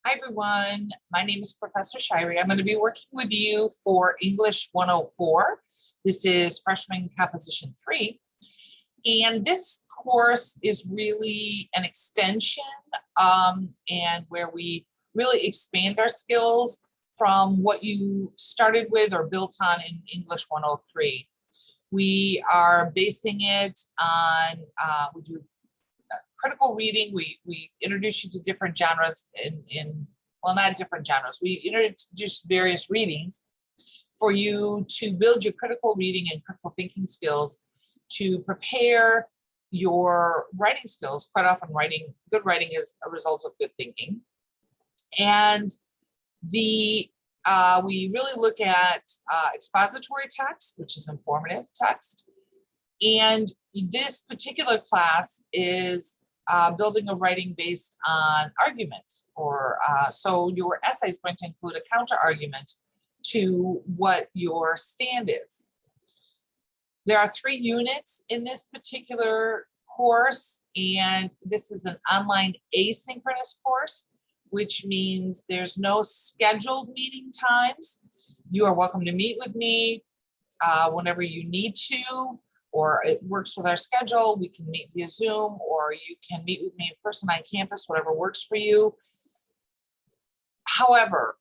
Hi, everyone. My name is Professor Shirey. I'm going to be working with you for English 104. This is Freshman Composition 3. And this course is really an extension and where we really expand our skills from what you started with or built on in English 103. We are basing it on, we do critical reading. We introduce you to different genres well, not different genres. We introduce various readings for you to build your critical reading and critical thinking skills to prepare your writing skills. Quite often good writing is a result of good thinking. And we really look at expository text, which is informative text. And this particular class is building a writing based on argument, or so your essay is going to include a counter argument to what your stand is. There are 3 units in this particular course, and this is an online asynchronous course, which means there's no scheduled meeting times. You are welcome to meet with me whenever you need to, or it works with our schedule. We can meet via Zoom, or you can meet with me in person on campus, whatever works for you. However,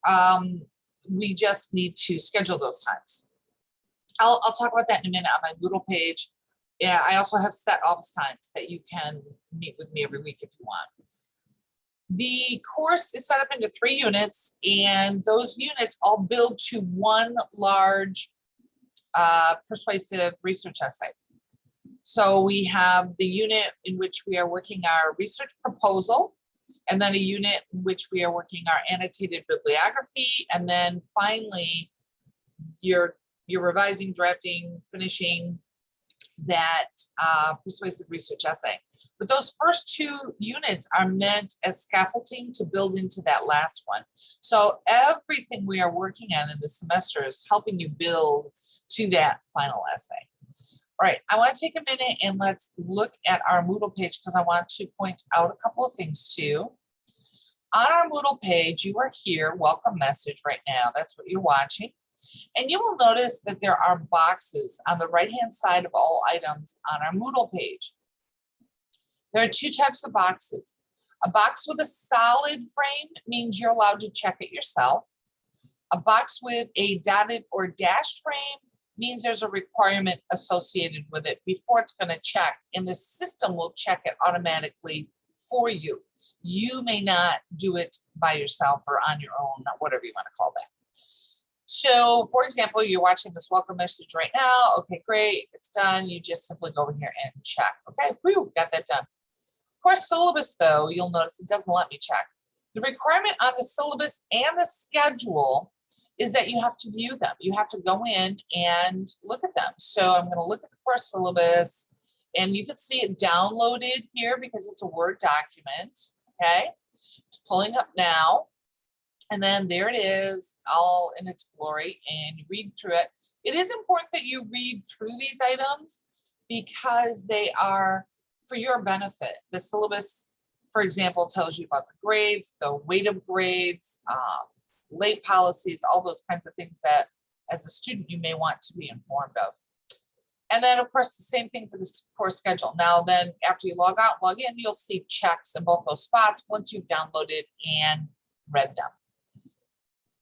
we just need to schedule those times. I'll talk about that in a minute on my Moodle page. Yeah, I also have set office times that you can meet with me every week if you want. The course is set up into 3 units, and those units all build to one large persuasive research essay. So we have the unit in which we are working our research proposal, and then a unit in which we are working our annotated bibliography, and then finally you're revising, drafting, finishing that persuasive research essay. But those first 2 units are meant as scaffolding to build into that last one. So everything we are working on in the semester is helping you build to that final essay. All right, I want to take a minute and let's look at our Moodle page because I want to point out a couple of things too. On our Moodle page, you are here, welcome message right now. That's what you're watching. And you will notice that there are boxes on the right-hand side of all items on our Moodle page. There are 2 types of boxes. A box with a solid frame means you're allowed to check it yourself. A box with a dotted or dashed frame means there's a requirement associated with it before it's going to check, and the system will check it automatically for you. You may not do it by yourself or on your own, whatever you want to call that. So, for example, you're watching this welcome message right now. Okay, great. If it's done, you just simply go over here and check. Okay, whew, got that done. Course syllabus, though, you'll notice it doesn't let me check. The requirement on the syllabus and the schedule is that you have to view them. You have to go in and look at them. So I'm going to look at the course syllabus, and you can see it downloaded here because it's a Word document. Okay, it's pulling up now. And then there it is, all in its glory, and you read through it. It is important that you read through these items because they are for your benefit. The syllabus, for example, tells you about the grades, the weight of grades, late policies, all those kinds of things that as a student you may want to be informed of. And then, of course, the same thing for the course schedule. Now, then after you log out, log in, you'll see checks in both those spots once you've downloaded and read them.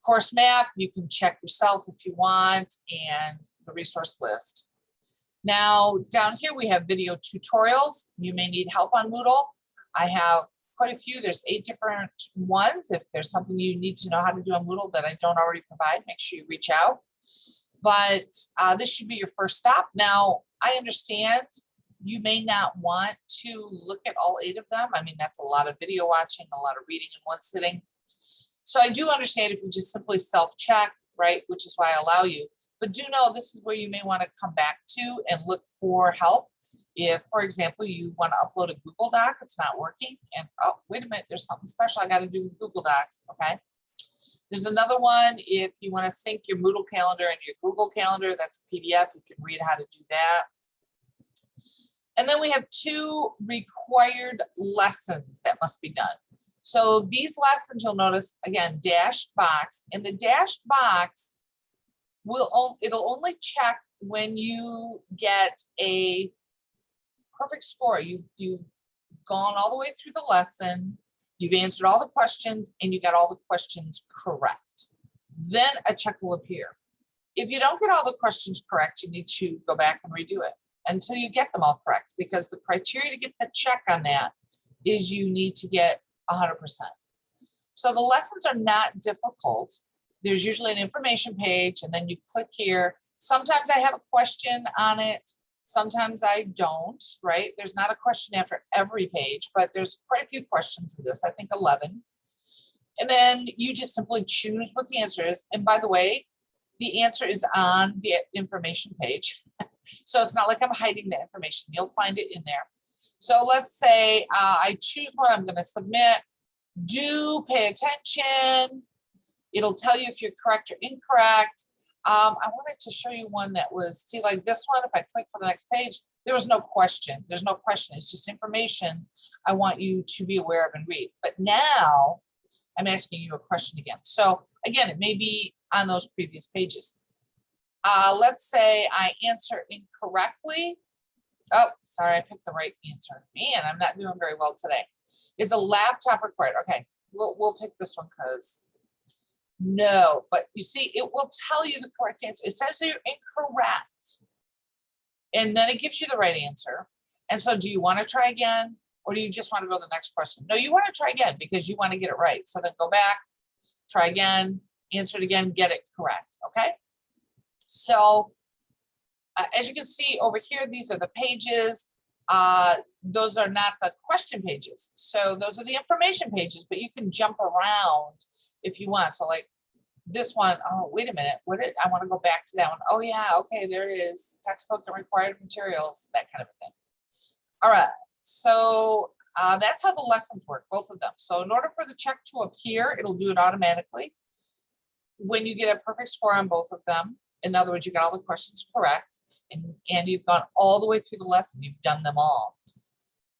Course map, you can check yourself if you want, and the resource list. Now, down here we have video tutorials. You may need help on Moodle. I have quite a few. There's 8 different ones. If there's something you need to know how to do on Moodle that I don't already provide, make sure you reach out. But this should be your first stop. Now, I understand you may not want to look at all 8 of them. I mean, that's a lot of video watching, a lot of reading in one sitting. So I do understand if you just simply self-check, right, which is why I allow you. But do know this is where you may want to come back to and look for help. If, for example, you want to upload a Google Doc, it's not working, and oh, wait a minute, there's something special I got to do with Google Docs, okay? There's another one if you want to sync your Moodle calendar and your Google Calendar, that's a PDF, you can read how to do that. And then we have 2 required lessons that must be done. So these lessons, you'll notice, again, dashed box, and the dashed box it'll only check when you get a perfect score. You've gone all the way through the lesson, you've answered all the questions, and you got all the questions correct. Then a check will appear. If you don't get all the questions correct, you need to go back and redo it until you get them all correct, because the criteria to get the check on that is you need to get 100%. So the lessons are not difficult. There's usually an information page, and then you click here. Sometimes I have a question on it. Sometimes I don't, right? There's not a question after every page, but there's quite a few questions in this, I think 11. And then you just simply choose what the answer is. And by the way, the answer is on the information page. So it's not like I'm hiding the information. You'll find it in there. So let's say I choose one I'm going to submit. Do pay attention. It'll tell you if you're correct or incorrect. I wanted to show you one that was, see, like this one, if I click for the next page, there was no question. There's no question. It's just information I want you to be aware of and read. But now I'm asking you a question again. So again, it may be on those previous pages. Let's say I answer incorrectly. Oh, sorry, I picked the right answer. Man, I'm not doing very well today. Is a laptop required? Okay, we'll pick this one because no, but you see, it will tell you the correct answer. It says you're incorrect, and then it gives you the right answer. And so do you want to try again, or do you just want to go to the next question? No, you want to try again because you want to get it right. So then go back, try again, answer it again, get it correct, okay? So as you can see over here, these are the pages. Those are not the question pages. So those are the information pages, but you can jump around if you want. So like this one, oh, wait a minute. I want to go back to that one. Oh yeah, okay, there it is. Textbook and required materials, that kind of thing. All right, so that's how the lessons work, both of them. So in order for the check to appear, it'll do it automatically. When you get a perfect score on both of them, in other words, you got all the questions correct, and you've gone all the way through the lesson, you've done them all.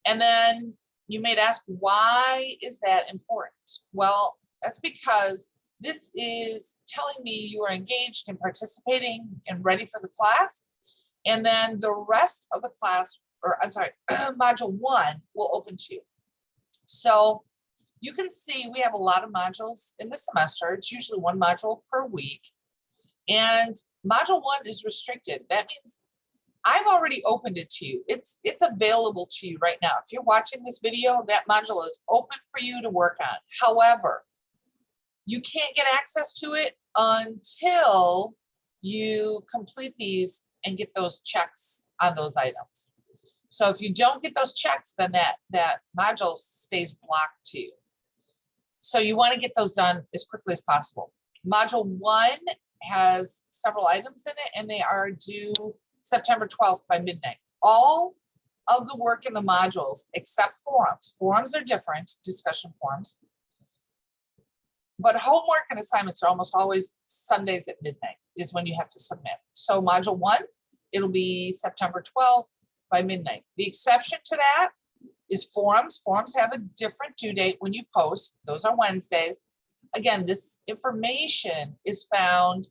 And then you may ask, why is that important? Well, that's because this is telling me you are engaged in participating and ready for the class. And then the rest of the class, or I'm sorry, module 1 will open to you. So you can see we have a lot of modules in the semester. It's usually 1 module per week. And module 1 is restricted. That means I've already opened it to you. It's available to you right now. If you're watching this video, that module is open for you to work on. However, you can't get access to it until you complete these and get those checks on those items. So if you don't get those checks, then that module stays blocked to you. So you want to get those done as quickly as possible. Module 1 has several items in it, and they are due September 12th by midnight. All of the work in the modules, except forums. Forums are different, discussion forums. But homework and assignments are almost always Sundays at midnight is when you have to submit. So module 1, it'll be September 12th by midnight. The exception to that is forums. Forums have a different due date when you post. Those are Wednesdays. Again, this information is found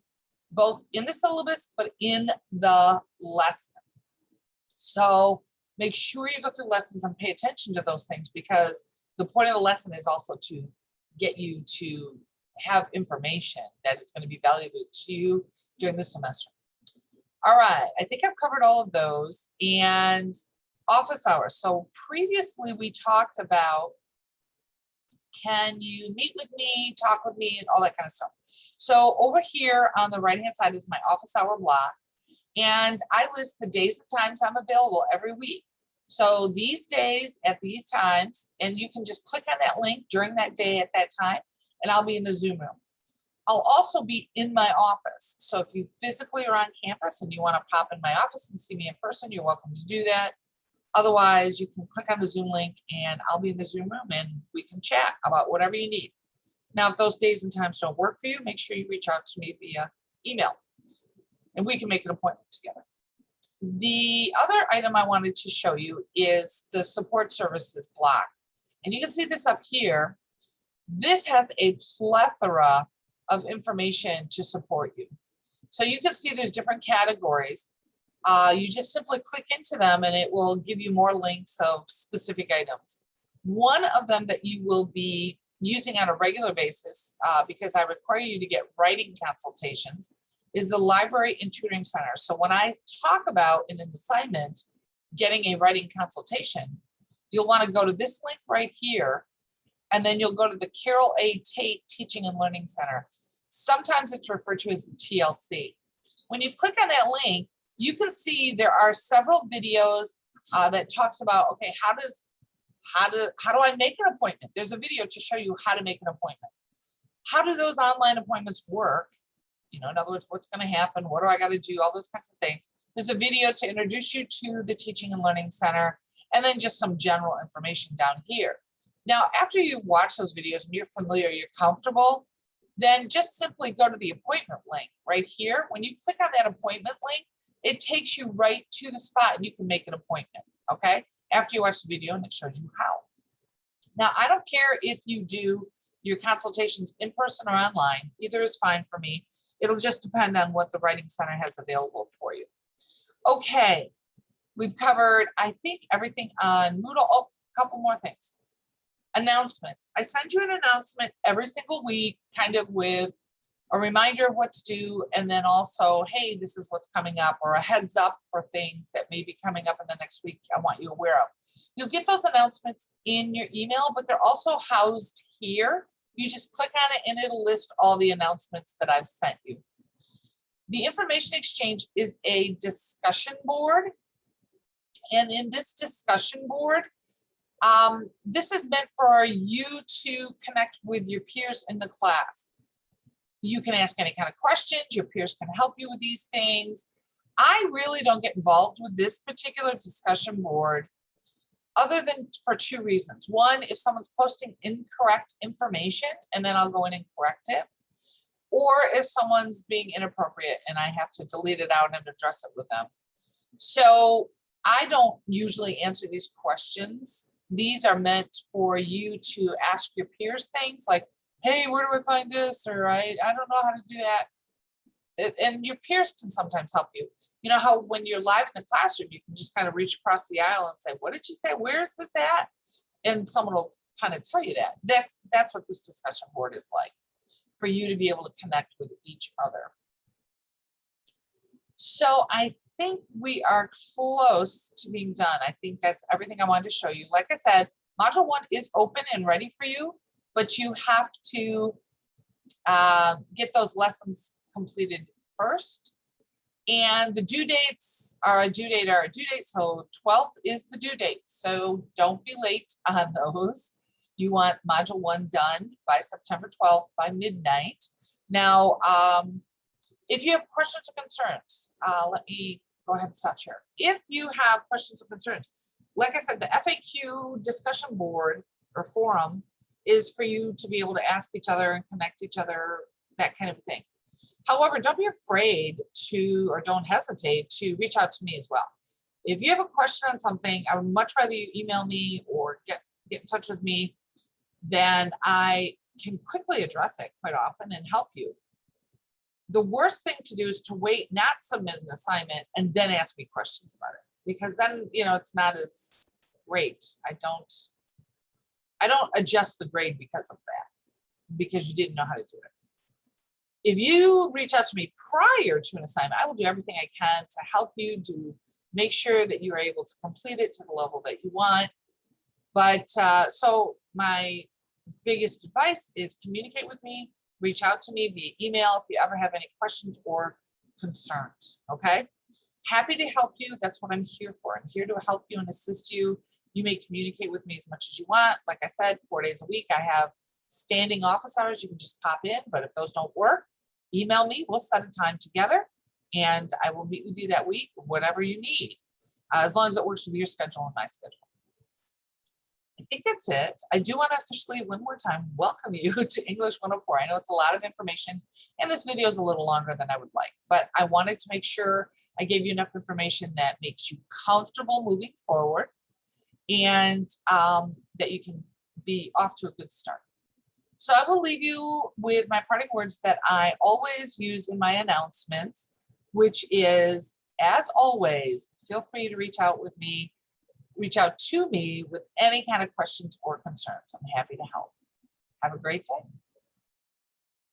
both in the syllabus, but in the lesson. So make sure you go through lessons and pay attention to those things, because the point of the lesson is also to get you to have information that is going to be valuable to you during the semester. All right, I think I've covered all of those. And office hours. So previously we talked about, can you meet with me, talk with me, and all that kind of stuff. So over here on the right hand side is my office hour block, and I list the days and times I'm available every week. So these days at these times, and you can just click on that link during that day at that time, and I'll be in the Zoom room. I'll also be in my office. So if you physically are on campus and you want to pop in my office and see me in person, you're welcome to do that. Otherwise, you can click on the Zoom link and I'll be in the Zoom room and we can chat about whatever you need. Now, if those days and times don't work for you, make sure you reach out to me via email and we can make an appointment together. The other item I wanted to show you is the support services block. And you can see this up here. This has a plethora of information to support you. So you can see there's different categories. You just simply click into them and it will give you more links of specific items. One of them that you will be using on a regular basis, because I require you to get writing consultations, is the Library and Tutoring Center. So when I talk about in an assignment, getting a writing consultation, you'll want to go to this link right here, and then you'll go to the Carol A. Tate Teaching and Learning Center. Sometimes it's referred to as the TLC. When you click on that link, you can see there are several videos that talks about, okay, how do I make an appointment? There's a video to show you how to make an appointment. How do those online appointments work? You know, in other words, what's going to happen? What do I got to do? All those kinds of things. There's a video to introduce you to the Teaching and Learning Center, and then just some general information down here. Now, after you watch those videos and you're familiar, you're comfortable, then just simply go to the appointment link right here. When you click on that appointment link, it takes you right to the spot and you can make an appointment, okay? After you watch the video and it shows you how. Now, I don't care if you do your consultations in person or online, either is fine for me. It'll just depend on what the Writing Center has available for you. Okay, we've covered, I think, everything on Moodle. Oh, a couple more things. Announcements. I send you an announcement every single week, kind of with a reminder of what's due, and then also, hey, this is what's coming up, or a heads up for things that may be coming up in the next week I want you aware of. You'll get those announcements in your email, but they're also housed here. You just click on it and it'll list all the announcements that I've sent you. The information exchange is a discussion board. And in this discussion board, this is meant for you to connect with your peers in the class. You can ask any kind of questions. Your peers can help you with these things. I really don't get involved with this particular discussion board other than for two reasons. One, if someone's posting incorrect information, and then I'll go in and correct it. Or if someone's being inappropriate and I have to delete it out and address it with them. So I don't usually answer these questions. These are meant for you to ask your peers things like, hey, where do I find this? Or I don't know how to do that. And your peers can sometimes help you. You know how when you're live in the classroom, you can just kind of reach across the aisle and say, what did you say? Where's this at? And someone will kind of tell you that. That's what this discussion board is like, for you to be able to connect with each other. So I think we are close to being done. I think that's everything I wanted to show you. Like I said, Module 1 is open and ready for you, but you have to get those lessons completed first. And the due dates are a due date, so 12th is the due date. So don't be late on those. You want Module 1 done by September 12th by midnight. Now, if you have questions or concerns, let me go ahead and stop share. If you have questions or concerns, like I said, the FAQ discussion board or forum is for you to be able to ask each other and connect each other, that kind of thing. However, don't be afraid to, or don't hesitate to reach out to me as well. If you have a question on something, I would much rather you email me or get in touch with me, then I can quickly address it quite often and help you. The worst thing to do is to wait, not submit an assignment, and then ask me questions about it, because then, you know, it's not as great. I don't adjust the grade because of that, because you didn't know how to do it. If you reach out to me prior to an assignment, I will do everything I can to help you, to make sure that you are able to complete it to the level that you want. But so my biggest advice is communicate with me, reach out to me via email if you ever have any questions or concerns, okay? Happy to help you. That's what I'm here for. I'm here to help you and assist you. You may communicate with me as much as you want. Like I said, 4 days a week, I have standing office hours. You can just pop in, but if those don't work, email me. We'll set a time together and I will meet with you that week, whatever you need, as long as it works with your schedule and my schedule. I think that's it. I do want to officially, one more time, welcome you to English 104. I know it's a lot of information and this video is a little longer than I would like, but I wanted to make sure I gave you enough information that makes you comfortable moving forward and that you can be off to a good start. So I will leave you with my parting words that I always use in my announcements, which is, as always, feel free to reach out to me with any kind of questions or concerns. I'm happy to help. Have a great day.